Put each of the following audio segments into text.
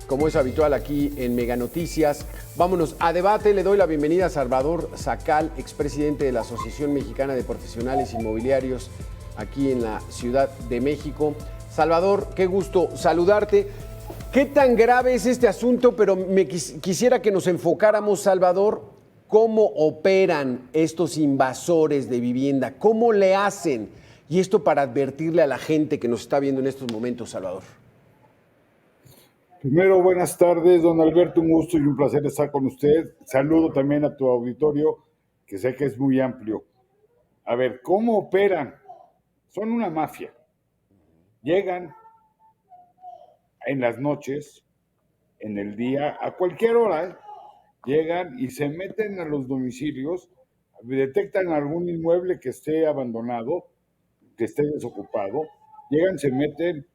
como es habitual aquí en Mega Noticias. Vámonos a debate. Le doy la bienvenida a Salvador Sacal, expresidente de la Asociación Mexicana de Profesionales Inmobiliarios aquí en la Ciudad de México. Salvador, qué gusto saludarte. ¿Qué tan grave es este asunto? Pero quisiera que nos enfocáramos, Salvador, cómo operan estos invasores de vivienda, cómo le hacen. Y esto para advertirle a la gente que nos está viendo en estos momentos, Salvador. Primero, buenas tardes, don Alberto, un gusto y un placer estar con usted. Saludo también a tu auditorio, que sé que es muy amplio. A ver, ¿cómo operan? Son una mafia. Llegan en las noches, en el día, a cualquier hora, llegan y se meten a los domicilios, detectan algún inmueble que esté abandonado, que esté desocupado, llegan, se meten,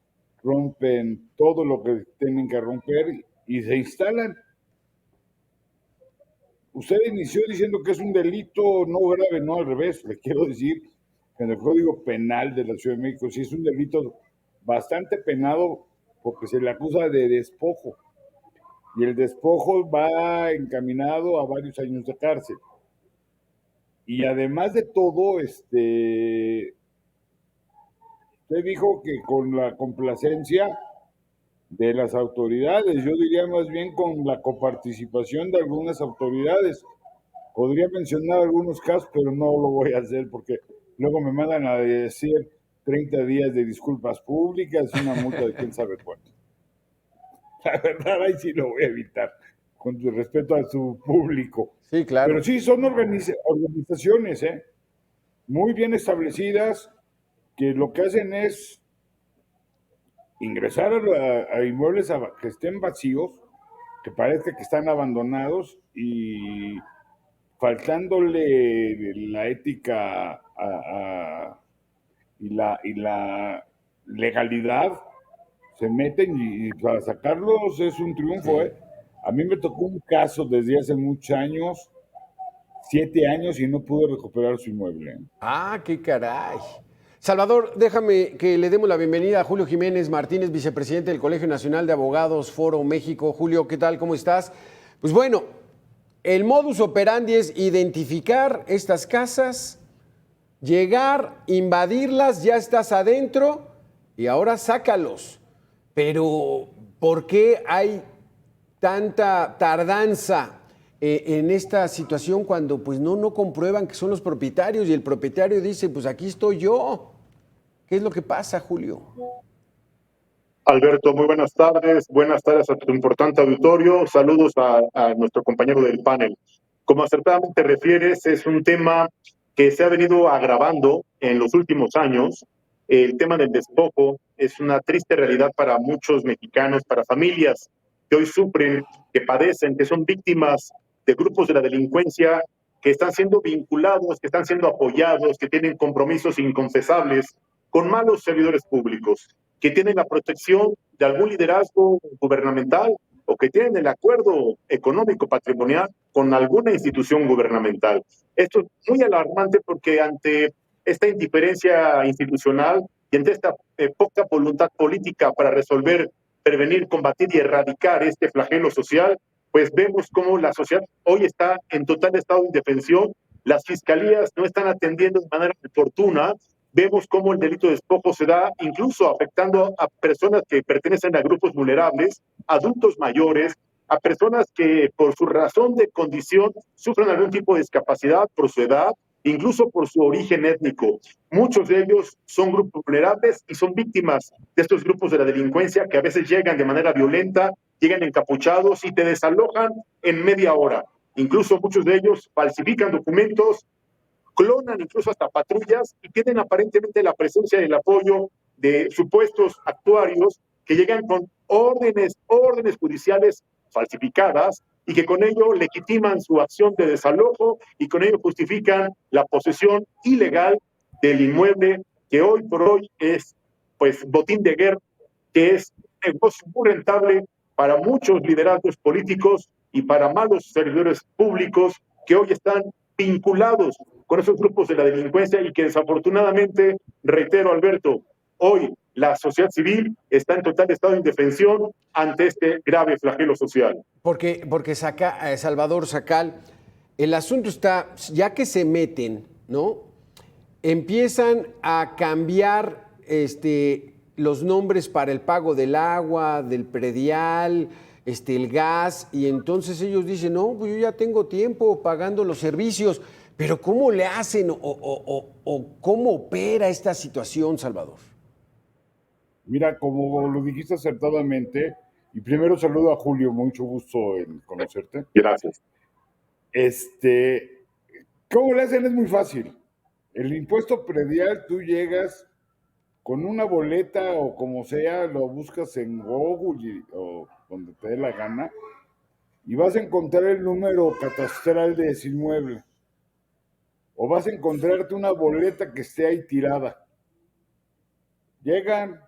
rompen todo lo que tienen que romper y se instalan. Usted inició diciendo que es un delito no grave, no, al revés. Le quiero decir que en el Código Penal de la Ciudad de México sí es un delito bastante penado porque se le acusa de despojo. Y el despojo va encaminado a varios años de cárcel. Y además de todo, usted dijo que con la complacencia de las autoridades, yo diría más bien con la coparticipación de algunas autoridades. Podría mencionar algunos casos, pero no lo voy a hacer porque luego me mandan a decir 30 días de disculpas públicas y una multa de quién sabe cuánto. La verdad, ahí sí lo voy a evitar, con respeto a su público. Sí, claro. Pero sí, son organizaciones muy bien establecidas que lo que hacen es ingresar a inmuebles que estén vacíos, que parezca que están abandonados y faltándole la ética y la legalidad, se meten y para sacarlos es un triunfo. Sí. A mí me tocó un caso desde hace muchos años, 7 años, y no pude recuperar su inmueble. Ah, qué caray. Salvador, déjame que le demos la bienvenida a Julio Jiménez Martínez, vicepresidente del Colegio Nacional de Abogados, Foro México. Julio, ¿qué tal? ¿Cómo estás? Pues bueno, el modus operandi es identificar estas casas, llegar, invadirlas, ya estás adentro y ahora sácalos. Pero, ¿por qué hay tanta tardanza en esta situación cuando pues no comprueban que son los propietarios y el propietario dice, pues aquí estoy yo? ¿Qué es lo que pasa, Julio? Alberto, muy buenas tardes. Buenas tardes a tu importante auditorio. Saludos a nuestro compañero del panel. Como acertadamente refieres, es un tema que se ha venido agravando en los últimos años. El tema del despojo es una triste realidad para muchos mexicanos, para familias que hoy sufren, que padecen, que son víctimas de grupos de la delincuencia, que están siendo vinculados, que están siendo apoyados, que tienen compromisos inconfesables con malos servidores públicos, que tienen la protección de algún liderazgo gubernamental o que tienen el acuerdo económico patrimonial con alguna institución gubernamental. Esto es muy alarmante porque ante esta indiferencia institucional y ante esta poca voluntad política para resolver, prevenir, combatir y erradicar este flagelo social, pues vemos cómo la sociedad hoy está en total estado de indefensión, las fiscalías no están atendiendo de manera oportuna. Vemos cómo el delito de despojo se da incluso afectando a personas que pertenecen a grupos vulnerables, adultos mayores, a personas que por su razón de condición sufren algún tipo de discapacidad, por su edad, incluso por su origen étnico. Muchos de ellos son grupos vulnerables y son víctimas de estos grupos de la delincuencia que a veces llegan de manera violenta, llegan encapuchados y te desalojan en media hora. Incluso muchos de ellos falsifican documentos, clonan incluso hasta patrullas y tienen aparentemente la presencia y el apoyo de supuestos actuarios que llegan con órdenes judiciales falsificadas y que con ello legitiman su acción de desalojo y con ello justifican la posesión ilegal del inmueble que hoy por hoy es pues botín de guerra, que es un negocio muy rentable para muchos liderazgos políticos y para malos servidores públicos que hoy están vinculados con esos grupos de la delincuencia y que desafortunadamente, reitero, Alberto, hoy La sociedad civil está en total estado de indefensión ante este grave flagelo social. Porque Salvador Sacal, el asunto está, ya que se meten, ¿no? Empiezan a cambiar los nombres para el pago del agua, del predial, el gas, y entonces ellos dicen, no, pues yo ya tengo tiempo pagando los servicios, pero ¿cómo le hacen o cómo opera esta situación, Salvador? Mira, como lo dijiste acertadamente, y primero saludo a Julio, mucho gusto en conocerte. Gracias. ¿Cómo le hacen? Es muy fácil. El impuesto predial, tú llegas con una boleta o como sea, lo buscas en Google o donde te dé la gana, y vas a encontrar el número catastral de ese inmueble. O vas a encontrarte una boleta que esté ahí tirada. Llegan,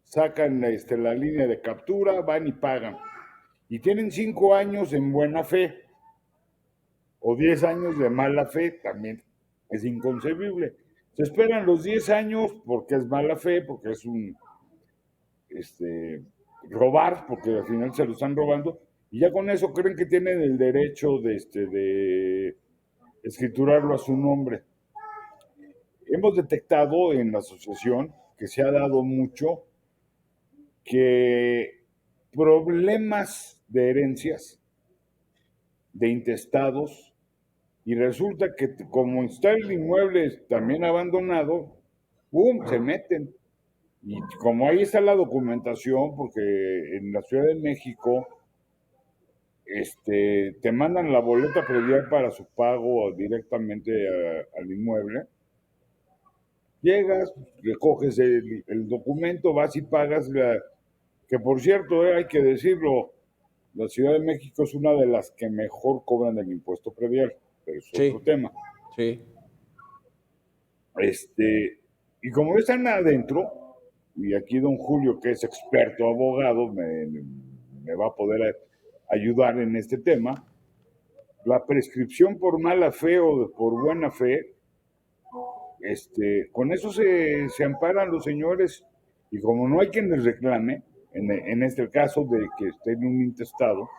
sacan la línea de captura, van y pagan. Y tienen 5 años en buena fe. O 10 años de mala fe, también es inconcebible. Se esperan los 10 años porque es mala fe, porque es un robar, porque al final se lo están robando, y ya con eso creen que tienen el derecho de escriturarlo a su nombre. Hemos detectado en la asociación que se ha dado mucho que problemas de herencias, de intestados, y resulta que como está el inmueble también abandonado, ¡pum!, se meten. Y como ahí está la documentación, porque en la Ciudad de México te mandan la boleta predial para su pago directamente al inmueble, llegas, recoges el documento, vas y pagas, que por cierto, hay que decirlo, la Ciudad de México es una de las que mejor cobran el impuesto predial, pero es otro tema. Sí. Y como están adentro, y aquí don Julio, que es experto abogado, me va a poder ayudar en este tema, la prescripción por mala fe o por buena fe, con eso se amparan los señores, y como no hay quien les reclame, en este caso de que esté en un intestado,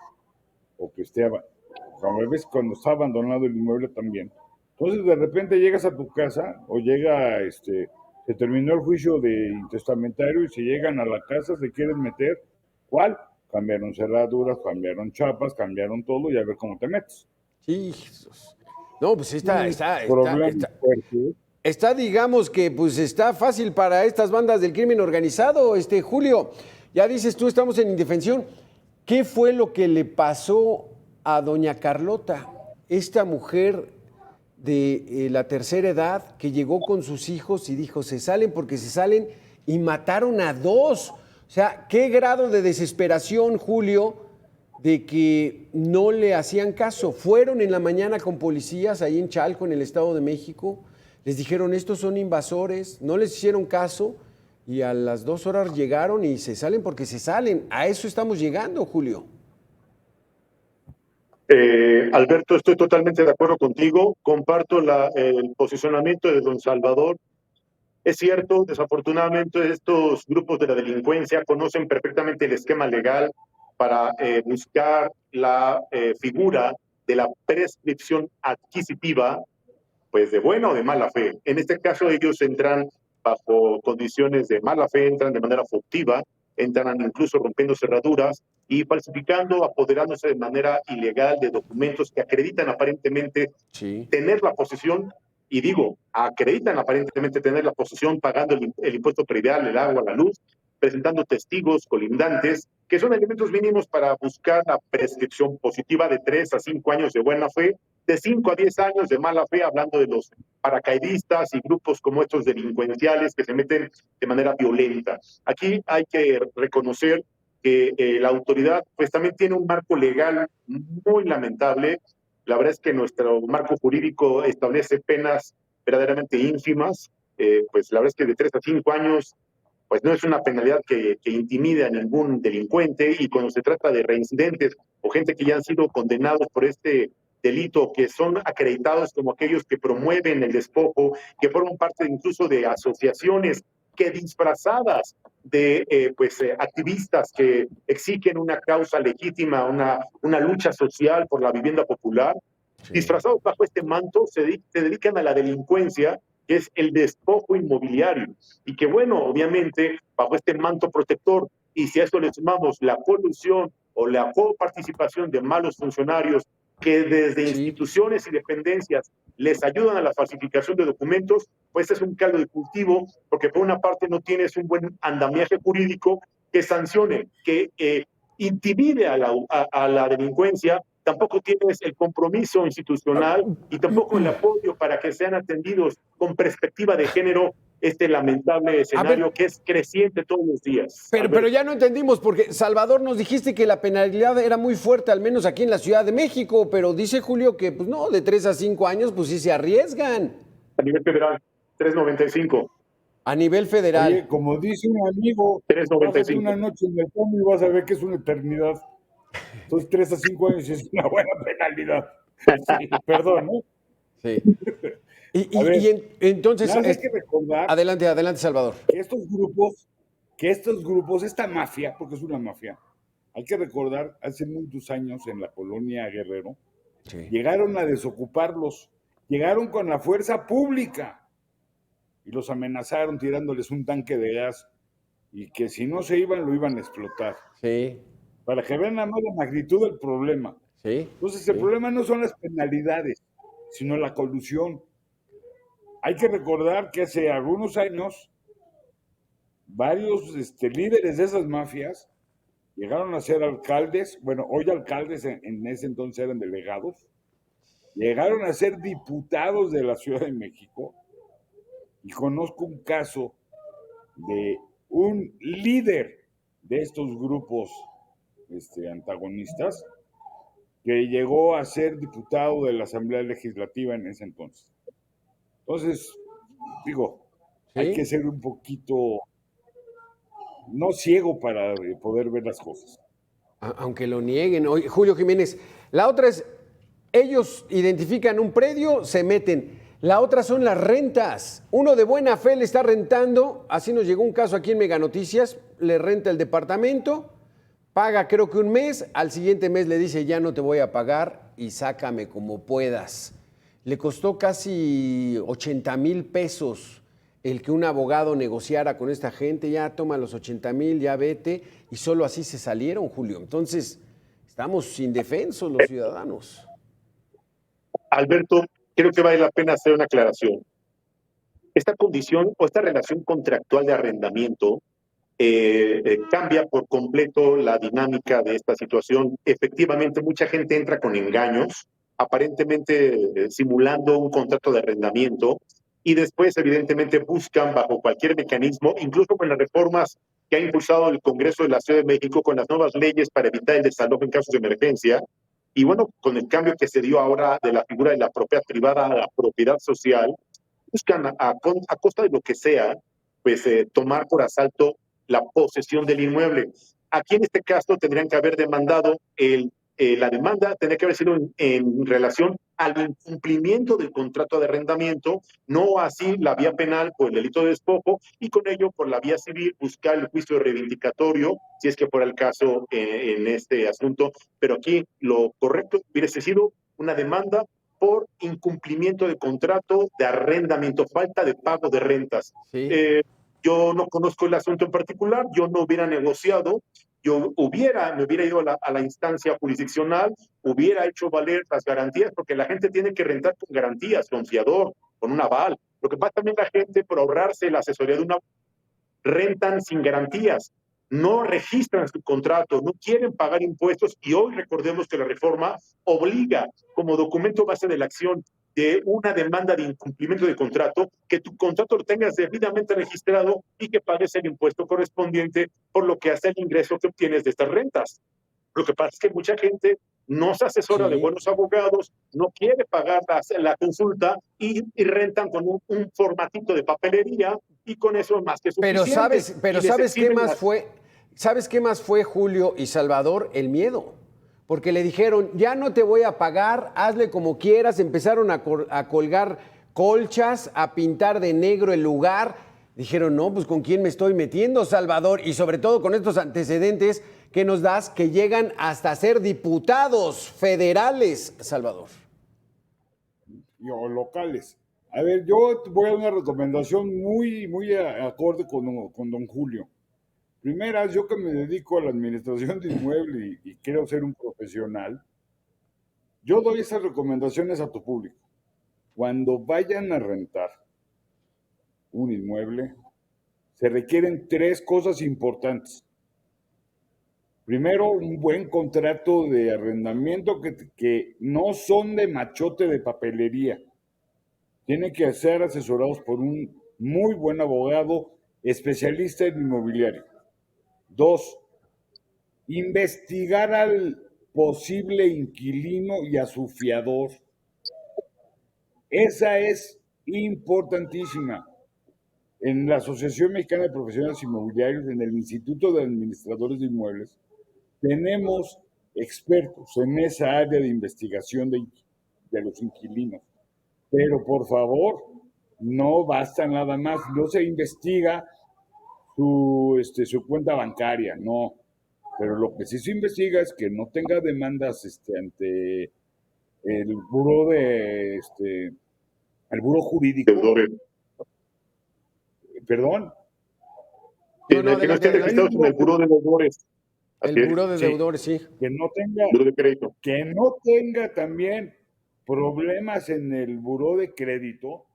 o que esté, como ves, cuando está abandonado el inmueble también, entonces de repente llegas a tu casa, o llega, se terminó el juicio de intestamentario y se llegan a la casa, se quieren meter, ¿cuál? Cambiaron cerraduras, cambiaron chapas, cambiaron todo, y a ver cómo te metes. Sí, Jesús. No, pues fuerte. Está, digamos que pues está fácil para estas bandas del crimen organizado. Julio, ya dices tú, estamos en indefensión. ¿Qué fue lo que le pasó a doña Carlota, esta mujer de la tercera edad que llegó con sus hijos y dijo, se salen porque se salen, y mataron a 2? O sea, ¿qué grado de desesperación, Julio, de que no le hacían caso? Fueron en la mañana con policías ahí en Chalco, en el Estado de México, les dijeron, estos son invasores, no les hicieron caso, y a las 2 horas llegaron y se salen porque se salen. A eso estamos llegando, Julio. Alberto, estoy totalmente de acuerdo contigo, comparto el posicionamiento de don Salvador. Es cierto, desafortunadamente estos grupos de la delincuencia conocen perfectamente el esquema legal para buscar la figura de la prescripción adquisitiva, pues de buena o de mala fe. En este caso ellos entran bajo condiciones de mala fe, entran de manera furtiva, entran incluso rompiendo cerraduras y falsificando, apoderándose de manera ilegal de documentos que acreditan aparentemente tener la posesión, y digo, acreditan aparentemente tener la posesión pagando el impuesto predial, el agua, la luz, presentando testigos colindantes, que son elementos mínimos para buscar la prescripción positiva de 3 a 5 años de buena fe, de 5 a 10 años de mala fe, hablando de los paracaidistas y grupos como estos delincuenciales que se meten de manera violenta. Aquí hay que reconocer que la autoridad pues también tiene un marco legal muy lamentable. La verdad es que nuestro marco jurídico establece penas verdaderamente ínfimas, pues la verdad es que de 3 a 5 años pues no es una penalidad que intimide a ningún delincuente, y cuando se trata de reincidentes o gente que ya han sido condenados por este delito, que son acreditados como aquellos que promueven el despojo, que forman parte incluso de asociaciones que disfrazadas de activistas que exigen una causa legítima, una lucha social por la vivienda popular, disfrazados bajo este manto, se dedican a la delincuencia, que es el despojo inmobiliario. Y que bueno, obviamente, bajo este manto protector, y si a esto le sumamos la colusión o la coparticipación de malos funcionarios que desde instituciones y dependencias les ayudan a la falsificación de documentos, pues es un caldo de cultivo, porque por una parte no tienes un buen andamiaje jurídico que sancione, que intimide a la delincuencia, tampoco tienes el compromiso institucional y tampoco el apoyo para que sean atendidos con perspectiva de género este lamentable escenario que es creciente todos los días. Pero ya no entendimos, porque Salvador, nos dijiste que la penalidad era muy fuerte, al menos aquí en la Ciudad de México, pero dice Julio que pues no, de 3 a 5 años, pues sí se arriesgan. A nivel federal, 3.95. A nivel federal. Oye, como dice un amigo, pásate una noche en el fondo y vas a ver que es una eternidad. Entonces, 3 a 5 años es una buena penalidad. Sí, perdón, ¿no? Sí. Entonces, hay que recordar, adelante, Salvador. Que estos grupos, esta mafia, porque es una mafia, hay que recordar, hace muchos años en la colonia Guerrero, llegaron a desocuparlos, llegaron con la fuerza pública y los amenazaron tirándoles un tanque de gas y que si no se iban, lo iban a explotar. Sí. Para que vean nada más la magnitud del problema. Sí. Entonces, el problema no son las penalidades, sino la colusión. Hay que recordar que hace algunos años varios líderes de esas mafias llegaron a ser alcaldes, bueno, hoy alcaldes, en ese entonces eran delegados, llegaron a ser diputados de la Ciudad de México, y conozco un caso de un líder de estos grupos antagonistas que llegó a ser diputado de la Asamblea Legislativa en ese entonces. Entonces, digo, hay que ser un poquito no ciego para poder ver las cosas. Aunque lo nieguen. Oye, Julio Jiménez, la otra es, ellos identifican un predio, se meten. La otra son las rentas. Uno de buena fe le está rentando, así nos llegó un caso aquí en Mega Noticias, le renta el departamento, paga creo que un mes, al siguiente mes le dice ya no te voy a pagar y sácame como puedas. Le costó casi 80,000 pesos el que un abogado negociara con esta gente, ya toma los 80,000, ya vete, y solo así se salieron, Julio. Entonces, estamos indefensos los ciudadanos. Alberto, creo que vale la pena hacer una aclaración. Esta condición o esta relación contractual de arrendamiento cambia por completo la dinámica de esta situación. Efectivamente, mucha gente entra con engaños, aparentemente simulando un contrato de arrendamiento, y después, evidentemente, buscan bajo cualquier mecanismo, incluso con las reformas que ha impulsado el Congreso de la Ciudad de México, con las nuevas leyes para evitar el desalojo en casos de emergencia, y bueno, con el cambio que se dio ahora de la figura de la propiedad privada a la propiedad social, buscan a costa de lo que sea, pues tomar por asalto la posesión del inmueble. Aquí en este caso tendrían que haber demandado la demanda tendría que haber sido en relación al incumplimiento del contrato de arrendamiento, no así la vía penal por el delito de despojo, y con ello por la vía civil buscar el juicio reivindicatorio, si es que fuera el caso en este asunto. Pero aquí lo correcto hubiese sido una demanda por incumplimiento de contrato de arrendamiento, falta de pago de rentas. Sí. Yo no conozco el asunto en particular, yo no hubiera negociado, yo me hubiera ido a la instancia jurisdiccional, hubiera hecho valer las garantías, porque la gente tiene que rentar con garantías, con fiador, con un aval. Lo que pasa también la gente, por ahorrarse la asesoría de una, rentan sin garantías, no registran su contrato, no quieren pagar impuestos, y hoy recordemos que la reforma obliga como documento base de la acción de una demanda de incumplimiento de contrato, que tu contrato lo tengas debidamente registrado y que pagues el impuesto correspondiente por lo que hace el ingreso que obtienes de estas rentas. Lo que pasa es que mucha gente no se asesora de buenos abogados, no quiere pagar la consulta y rentan con un formatito de papelería, y con eso es más que suficiente. Pero ¿sabes qué más fue? ¿Sabes qué más fue, Julio y Salvador? El miedo. Porque le dijeron, ya no te voy a pagar, hazle como quieras. Empezaron a colgar colchas, a pintar de negro el lugar. dijeron, no, pues ¿con quién me estoy metiendo, Salvador? Y sobre todo con estos antecedentes que nos das que llegan hasta ser diputados federales, Salvador. O locales. A ver, yo voy a dar una recomendación muy acorde con don Julio. Primera, yo que me dedico a la administración de inmuebles y quiero ser un profesional, yo doy esas recomendaciones a tu público. Cuando vayan a rentar un inmueble, se requieren 3 cosas importantes. Primero, un buen contrato de arrendamiento que no son de machote de papelería. Tienen que ser asesorados por un muy buen abogado especialista en inmobiliario. 2, investigar al posible inquilino y a su fiador. Esa es importantísima. En la Asociación Mexicana de Profesionales Inmobiliarios, en el Instituto de Administradores de Inmuebles, tenemos expertos en esa área de investigación de los inquilinos. Pero por favor, no basta nada más, no se investiga su cuenta bancaria, no. Pero lo que sí se investiga es que no tenga demandas ante el buró el buró jurídico. ¿Perdón? Que no estén registrados en el buró de deudores. El buró de deudores, sí. Que no tenga, buró de crédito. Que no tenga también problemas en el buró de crédito.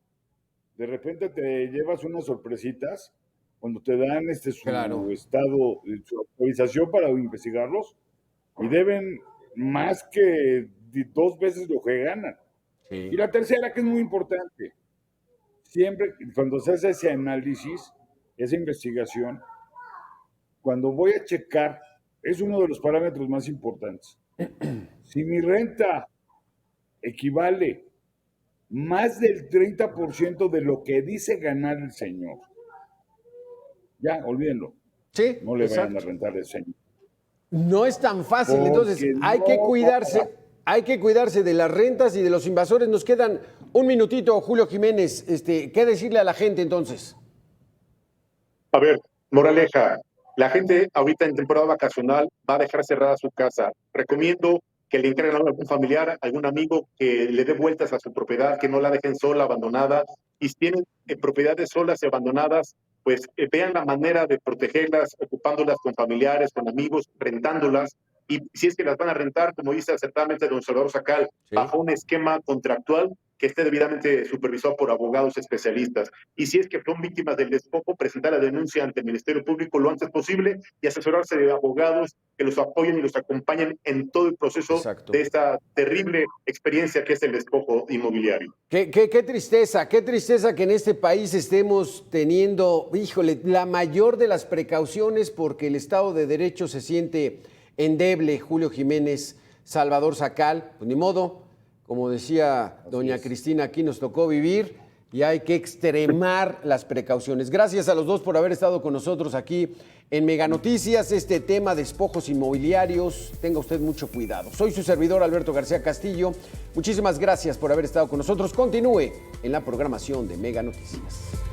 De repente te llevas unas sorpresitas cuando te dan su estado, su autorización para investigarlos, y deben más que 2 veces lo que ganan. Sí. Y la tercera, que es muy importante, siempre cuando se hace ese análisis, esa investigación, cuando voy a checar, es uno de los parámetros más importantes. Si mi renta equivale más del 30% de lo que dice ganar el señor, ya, olvídenlo. Sí, no le vayan a rentar el señor. No es tan fácil, entonces hay que cuidarse de las rentas y de los invasores. Nos quedan un minutito, Julio Jiménez. ¿Qué decirle a la gente entonces? A ver, moraleja, la gente ahorita en temporada vacacional va a dejar cerrada su casa. Recomiendo que le encarguen a algún familiar, algún amigo que le dé vueltas a su propiedad, que no la dejen sola, abandonada. Y si tienen propiedades solas y abandonadas, pues vean la manera de protegerlas, ocupándolas con familiares, con amigos, rentándolas. Y si es que las van a rentar, como dice acertadamente don Salvador Sacal, sí, bajo un esquema contractual que esté debidamente supervisado por abogados especialistas. Y si es que son víctimas del despojo, presentar la denuncia ante el Ministerio Público lo antes posible y asesorarse de abogados que los apoyen y los acompañen en todo el proceso. Exacto. De esta terrible experiencia que es el despojo inmobiliario. Qué tristeza que en este país estemos teniendo, híjole, la mayor de las precauciones porque el Estado de Derecho se siente endeble. Julio Jiménez, Salvador Sacal, pues ni modo. Como decía doña Cristina, aquí nos tocó vivir y hay que extremar las precauciones. Gracias a los dos por haber estado con nosotros aquí en Mega Noticias. Este tema de despojos inmobiliarios, tenga usted mucho cuidado. Soy su servidor Alberto García Castillo. Muchísimas gracias por haber estado con nosotros. Continúe en la programación de Mega Noticias.